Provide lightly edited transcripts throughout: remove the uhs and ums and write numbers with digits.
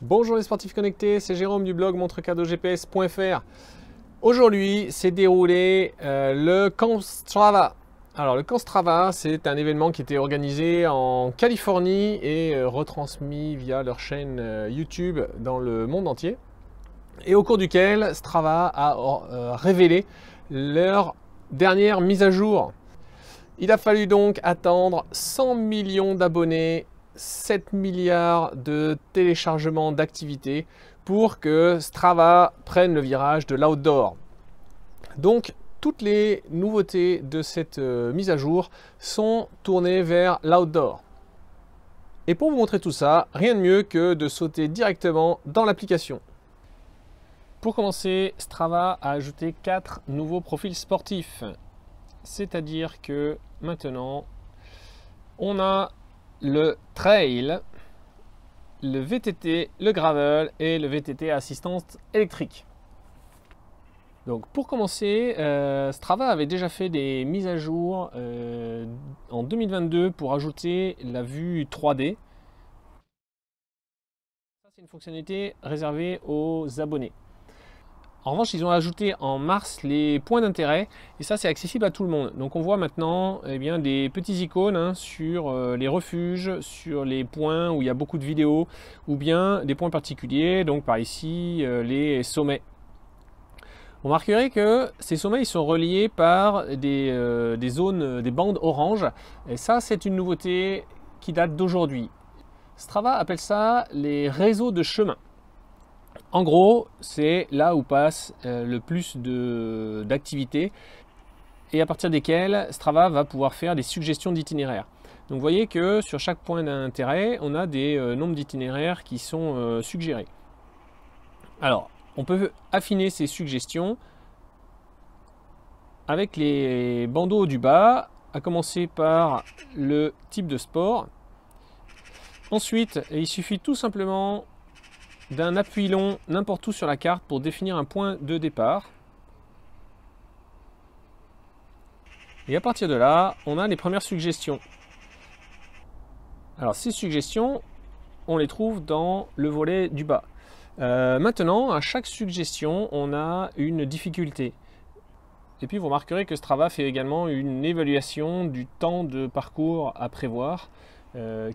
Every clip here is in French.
Bonjour les sportifs connectés, c'est Jérôme du blog montrecadogps.fr. Aujourd'hui, s'est déroulé le camp Strava. Alors le camp Strava, c'est un événement qui était organisé en Californie et retransmis via leur chaîne YouTube dans le monde entier. Et au cours duquel Strava a révélé leur dernière mise à jour. Il a fallu donc attendre 100 millions d'abonnés, 7 milliards de téléchargements d'activités pour que Strava prenne le virage de l'outdoor. Donc, toutes les nouveautés de cette mise à jour sont tournées vers l'outdoor. Et pour vous montrer tout ça, rien de mieux que de sauter directement dans l'application. Pour commencer, Strava a ajouté 4 nouveaux profils sportifs. C'est-à-dire que maintenant, on a le trail, le VTT, le gravel et le VTT à assistance électrique. Donc pour commencer, Strava avait déjà fait des mises à jour en 2022 pour ajouter la vue 3D. Ça, c'est une fonctionnalité réservée aux abonnés. En revanche, ils ont ajouté en mars les points d'intérêt et ça, c'est accessible à tout le monde. Donc on voit maintenant des petits icônes sur les refuges, sur les points où il y a beaucoup de vidéos ou bien des points particuliers, donc par ici les sommets. Vous remarquerez que ces sommets ils sont reliés par des zones, des bandes oranges et ça, c'est une nouveauté qui date d'aujourd'hui. Strava appelle ça les réseaux de chemin. En gros, c'est là où passe le plus d'activités et à partir desquelles Strava va pouvoir faire des suggestions d'itinéraires. Donc vous voyez que sur chaque point d'intérêt, on a des nombres d'itinéraires qui sont suggérés. Alors, on peut affiner ces suggestions avec les bandeaux du bas, à commencer par le type de sport. Ensuite, il suffit tout simplement d'un appui long n'importe où sur la carte pour définir un point de départ. Et à partir de là, on a les premières suggestions. Alors ces suggestions, on les trouve dans le volet du bas. Maintenant, à chaque suggestion, on a une difficulté. Et puis vous remarquerez que Strava fait également une évaluation du temps de parcours à prévoir.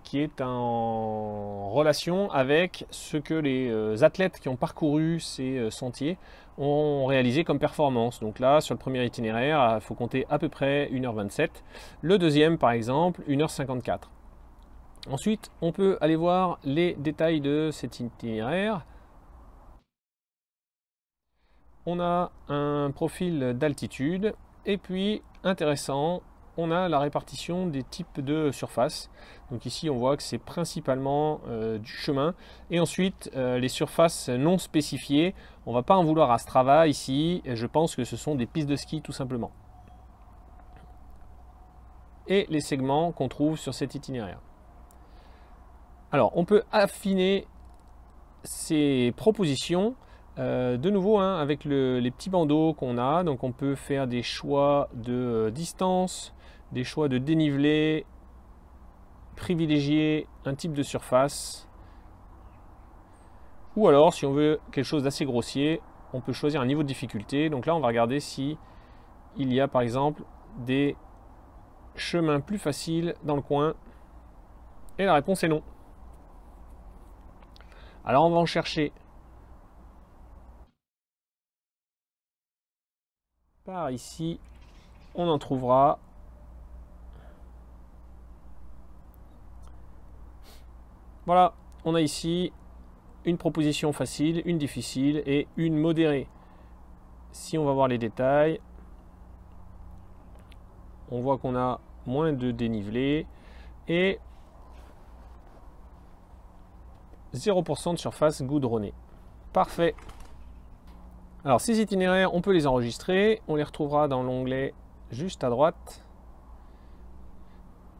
Qui est en relation avec ce que les athlètes qui ont parcouru ces sentiers ont réalisé comme performance. Donc là, sur le premier itinéraire, il faut compter à peu près 1h27. Le deuxième, par exemple, 1h54. Ensuite, on peut aller voir les détails de cet itinéraire. On a un profil d'altitude et puis, intéressant, on a la répartition des types de surfaces. Donc ici, on voit que c'est principalement du chemin. Et ensuite, les surfaces non spécifiées. On ne va pas en vouloir à Strava ici. Je pense que ce sont des pistes de ski tout simplement. Et les segments qu'on trouve sur cet itinéraire. Alors, on peut affiner ces propositions. De nouveau, avec les petits bandeaux qu'on a. Donc on peut faire des choix de distance, des choix de dénivelé, privilégier un type de surface, ou alors si on veut quelque chose d'assez grossier, on peut choisir un niveau de difficulté. Donc là, on va regarder si il y a par exemple des chemins plus faciles dans le coin, et la réponse est non. Alors on va en chercher par ici, on en trouvera. Voilà, on a ici une proposition facile, une difficile et une modérée. Si on va voir les détails, on voit qu'on a moins de dénivelé et 0% de surface goudronnée. Parfait. Alors ces itinéraires, on peut les enregistrer. On les retrouvera dans l'onglet juste à droite.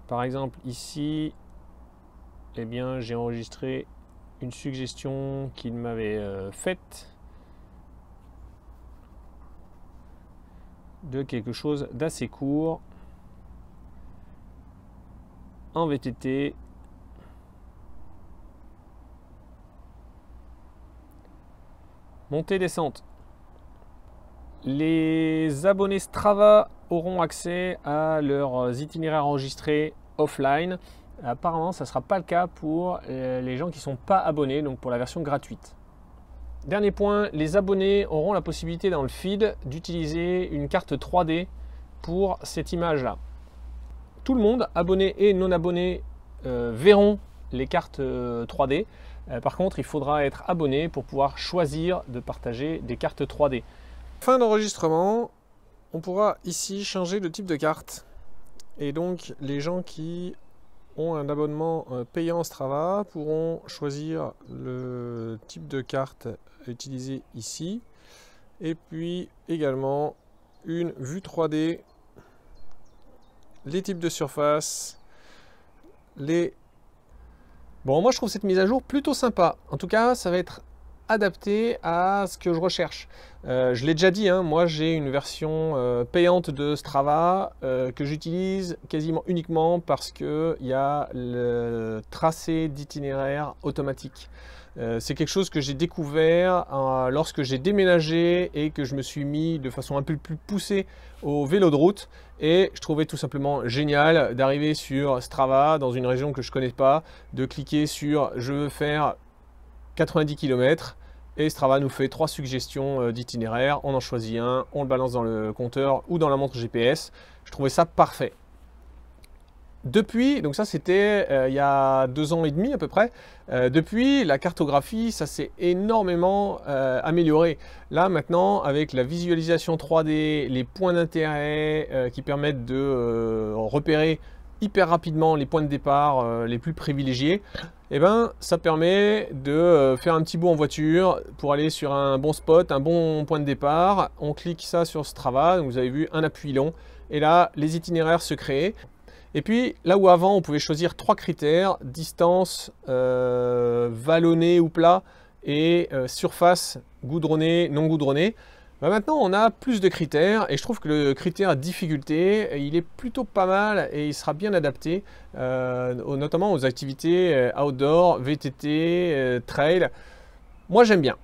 Par exemple ici, j'ai enregistré une suggestion qu'il m'avait faite de quelque chose d'assez court en VTT. Montée, descente. Les abonnés Strava auront accès à leurs itinéraires enregistrés offline. Apparemment, ça ne sera pas le cas pour les gens qui ne sont pas abonnés, donc pour la version gratuite. Dernier point, les abonnés auront la possibilité dans le feed d'utiliser une carte 3D pour cette image-là. Tout le monde, abonnés et non abonnés, verront les cartes 3D. Par contre, il faudra être abonné pour pouvoir choisir de partager des cartes 3D. Fin d'enregistrement, on pourra ici changer le type de carte. Et donc, les gens qui ont un abonnement payant Strava pourront choisir le type de carte utilisé ici. Et puis également une vue 3D, les types de surface, les... Bon, moi je trouve cette mise à jour plutôt sympa. En tout cas, ça va être adapté à ce que je recherche. Je l'ai déjà dit, hein, moi j'ai une version payante de Strava que j'utilise quasiment uniquement parce qu'il y a le tracé d'itinéraire automatique. C'est quelque chose que j'ai découvert lorsque j'ai déménagé et que je me suis mis de façon un peu plus poussée au vélo de route, et je trouvais tout simplement génial d'arriver sur Strava dans une région que je ne connais pas, de cliquer sur je veux faire 90 km et Strava nous fait 3 suggestions d'itinéraire, on en choisit un, on le balance dans le compteur ou dans la montre GPS. Je trouvais ça parfait. Depuis, donc ça c'était il y a 2 ans et demi à peu près, depuis la cartographie ça s'est énormément amélioré. Là maintenant avec la visualisation 3D, les points d'intérêt qui permettent de repérer hyper rapidement les points de départ les plus privilégiés, et ben ça permet de faire un petit bout en voiture pour aller sur un bon spot, un bon point de départ. On clique ça sur Strava, donc vous avez vu un appui long, et là les itinéraires se créent. Et puis là où avant on pouvait choisir 3 critères, distance, vallonné ou plat, et surface goudronnée, non goudronnée, ben maintenant on a plus de critères, et je trouve que le critère difficulté il est plutôt pas mal et il sera bien adapté notamment aux activités outdoor, VTT, trail. Moi j'aime bien.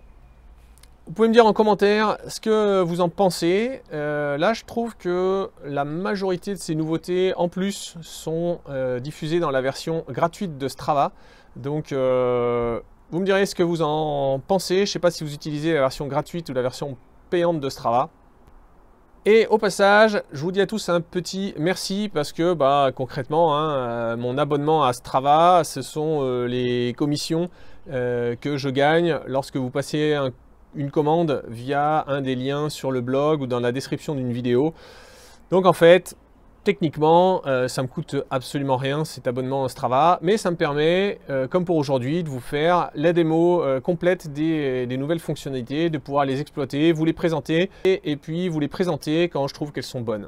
Vous pouvez me dire en commentaire ce que vous en pensez. Là, je trouve que la majorité de ces nouveautés, en plus, sont diffusées dans la version gratuite de Strava. Donc, vous me direz ce que vous en pensez. Je ne sais pas si vous utilisez la version gratuite ou la version payante de Strava. Et au passage, je vous dis à tous un petit merci parce que concrètement, hein, mon abonnement à Strava, ce sont les commissions que je gagne lorsque vous passez une commande via un des liens sur le blog ou dans la description d'une vidéo. Donc en fait, techniquement, ça me coûte absolument rien cet abonnement Strava, mais ça me permet, comme pour aujourd'hui, de vous faire la démo complète des nouvelles fonctionnalités, de pouvoir les exploiter, vous les présenter et puis vous les présenter quand je trouve qu'elles sont bonnes.